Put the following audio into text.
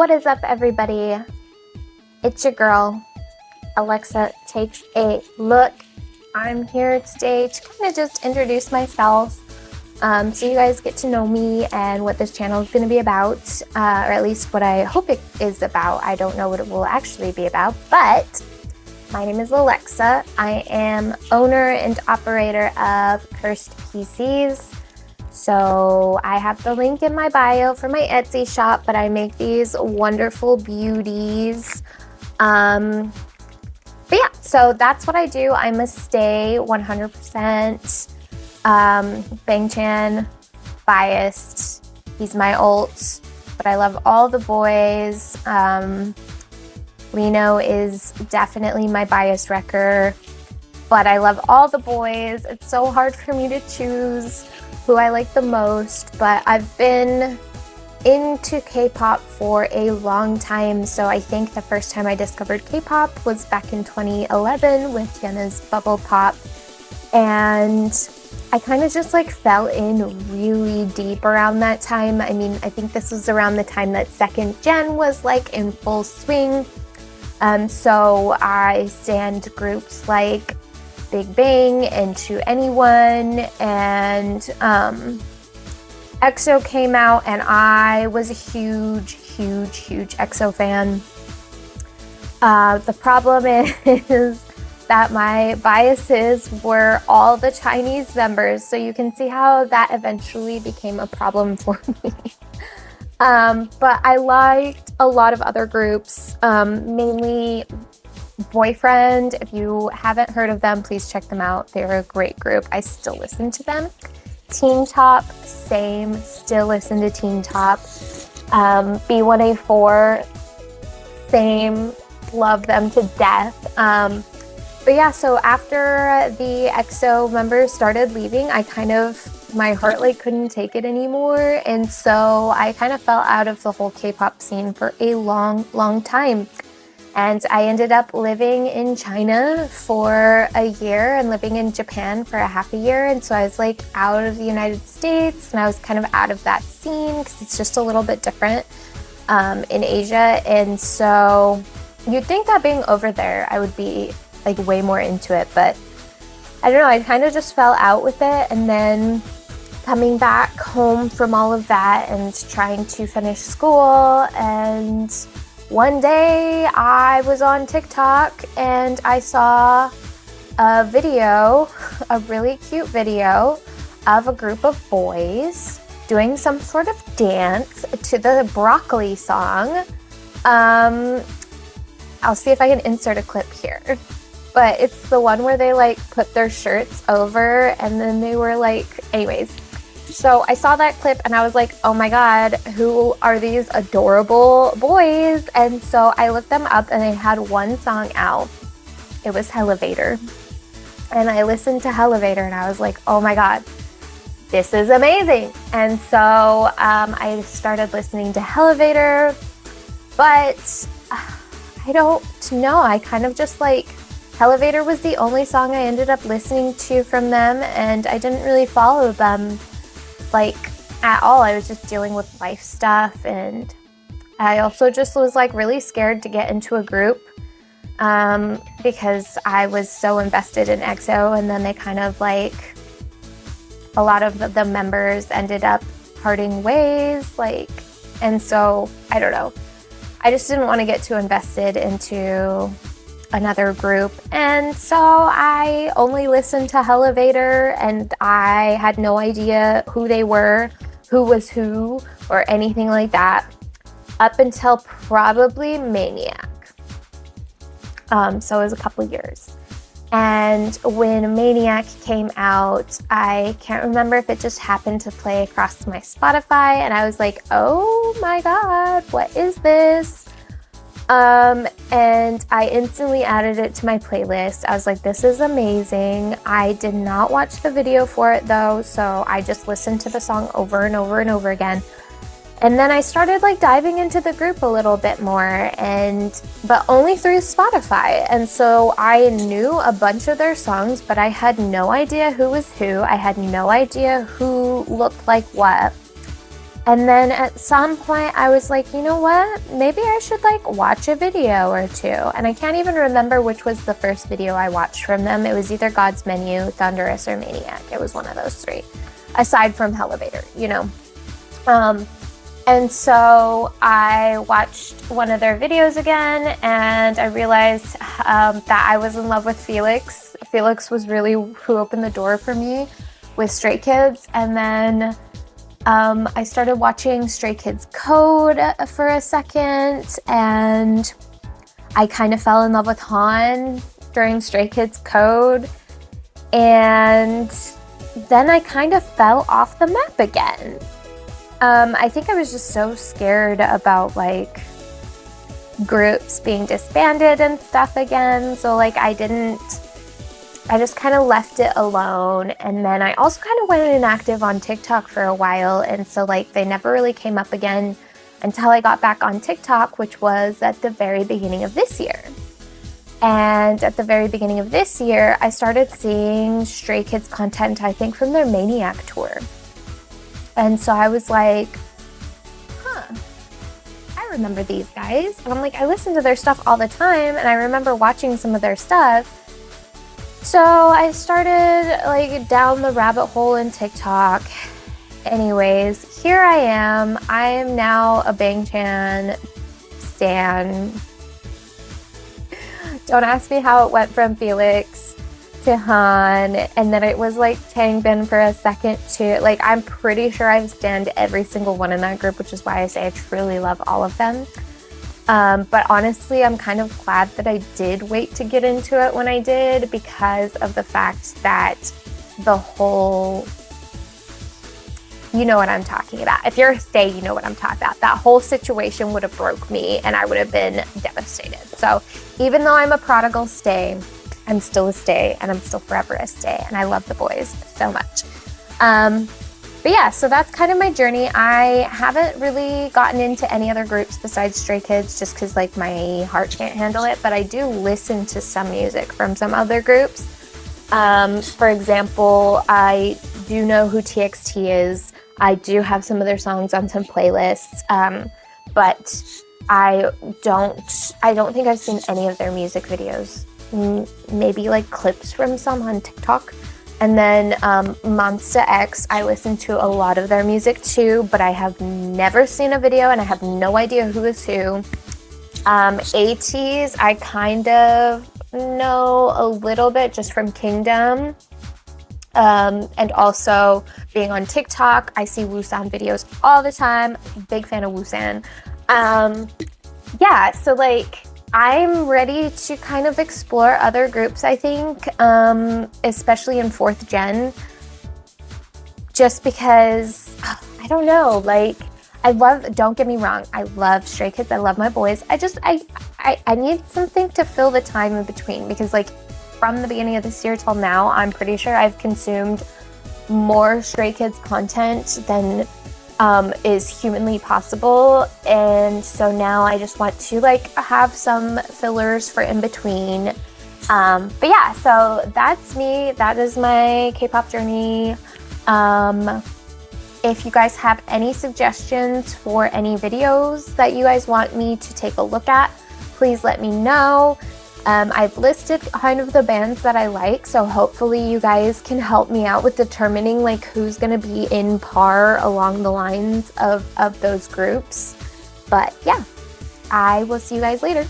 What is up, everybody? It's your girl, Alexa Takes a Look. I'm here today to kind of just introduce myself so you guys get to know me and what this channel is going to be about, or at least what I hope it is about. I don't know what it will actually be about, but my name is Alexa. I am owner and operator of Cursed PCs. So I have the link in my bio for my Etsy shop, but I make these wonderful beauties. But yeah, so that's what I do. I'm a stay 100% Bang Chan biased. He's my ult, but I love all the boys. Lino is definitely my bias wrecker, but I love all the boys. It's so hard for me to choose who I like the most, but I've been into K-pop for a long time. So I think the first time I discovered K-pop was back in 2011 with Yena's Bubble Pop, and I kind of just like fell in really deep around that time. I mean, I think this was around the time that second gen was like in full swing. So I stand groups like Big Bang and To Anyone, and EXO came out, and I was a huge EXO fan. The problem is that my biases were all the Chinese members, so you can see how that eventually became a problem for me. But I liked a lot of other groups, mainly Boyfriend. If you haven't heard of them, please check them out. They're a great group. I still listen to them. Teen Top, same, still listen to Teen Top. B1A4, same, love them to death. But yeah, so after the EXO members started leaving, my heart like couldn't take it anymore. And so I kind of fell out of the whole K-pop scene for a long time. And I ended up living in China for a year and living in Japan for a half a year. And so I was like out of the United States, and I was kind of out of that scene because it's just a little bit different in Asia. And so you'd think that being over there, I would be like way more into it, but I don't know, I kind of just fell out with it. And then coming back home from all of that and trying to finish school, and one day I was on TikTok and I saw a video, a really cute video of a group of boys doing some sort of dance to the Broccoli song. I'll see if I can insert a clip here. But it's the one where they like put their shirts over and then they were like, anyways. So I saw that clip and I was like, oh my God, who are these adorable boys? And so I looked them up and they had one song out. It was Elevator. And I listened to Elevator and I was like, oh my God, this is amazing. And so I started listening to Elevator, but I don't know. I kind of just like, Elevator was the only song I ended up listening to from them, and I didn't really follow them like at all. I was just dealing with life stuff, and I also just was like really scared to get into a group because I was so invested in EXO, and then they kind of like, a lot of the members ended up parting ways, like, and so I don't know. I just didn't want to get too invested into another group, and so I only listened to Elevator, and I had no idea who they were, who was who, or anything like that up until probably Maniac. So it was a couple years. And when Maniac came out, I can't remember if it just happened to play across my Spotify, and I was like, oh my God, what is this? And I instantly added it to my playlist. I was like, this is amazing. I did not watch the video for it though, so I just listened to the song over and over and over again. And then I started like diving into the group a little bit more, but only through Spotify. And so I knew a bunch of their songs, but I had no idea who was who. I had no idea who looked like what. And then at some point I was like, you know what? Maybe I should like watch a video or two. And I can't even remember which was the first video I watched from them. It was either God's Menu, Thunderous, or Maniac. It was one of those three, aside from Elevator, you know. And so I watched one of their videos again, and I realized that I was in love with Felix. Felix was really who opened the door for me with Stray Kids. And then I started watching Stray Kids Code for a second, and I kind of fell in love with Han during Stray Kids Code. And then I kind of fell off the map again. I think I was just so scared about like groups being disbanded and stuff again. So like I just kind of left it alone. And then I also kind of went inactive on TikTok for a while. And so like they never really came up again until I got back on TikTok, which was at the very beginning of this year. And at the very beginning of this year, I started seeing Stray Kids content, I think from their Maniac tour. And so I was like, I remember these guys. And I'm like, I listen to their stuff all the time, and I remember watching some of their stuff. So I started like down the rabbit hole in TikTok. Anyways, here I am. I am now a Bangtan stan. Don't ask me how it went from Felix to Han, and then it was like Changbin for a second too. Like I'm pretty sure I've stanned every single one in that group, which is why I say I truly love all of them. But honestly, I'm kind of glad that I did wait to get into it when I did, because of the fact that the whole, you know what I'm talking about. If you're a stay, you know what I'm talking about. That whole situation would have broke me and I would have been devastated. So even though I'm a prodigal stay, I'm still a stay, and I'm still forever a stay, and I love the boys so much. But yeah, so that's kind of my journey. I haven't really gotten into any other groups besides Stray Kids, just because like my heart can't handle it, but I do listen to some music from some other groups. For example, I do know who TXT is. I do have some of their songs on some playlists, but I don't think I've seen any of their music videos. Maybe like clips from some on TikTok. And then Monsta X, I listen to a lot of their music too, but I have never seen a video and I have no idea who is who. ATEEZ, I kind of know a little bit just from Kingdom. And also being on TikTok, I see Woosan videos all the time. Big fan of Woosan. Yeah, so like I'm ready to kind of explore other groups, I think, especially in 4th gen, just because, I don't know, like, don't get me wrong, I love Stray Kids, I love my boys, I need something to fill the time in between, because like, from the beginning of this year till now, I'm pretty sure I've consumed more Stray Kids content than is humanly possible, and so now I just want to like have some fillers for in between. But yeah, so that's me. That is my K-pop journey. If you guys have any suggestions for any videos that you guys want me to take a look at, please let me know. I've listed kind of the bands that I like, so hopefully you guys can help me out with determining like who's gonna be in par along the lines of those groups. But yeah, I will see you guys later.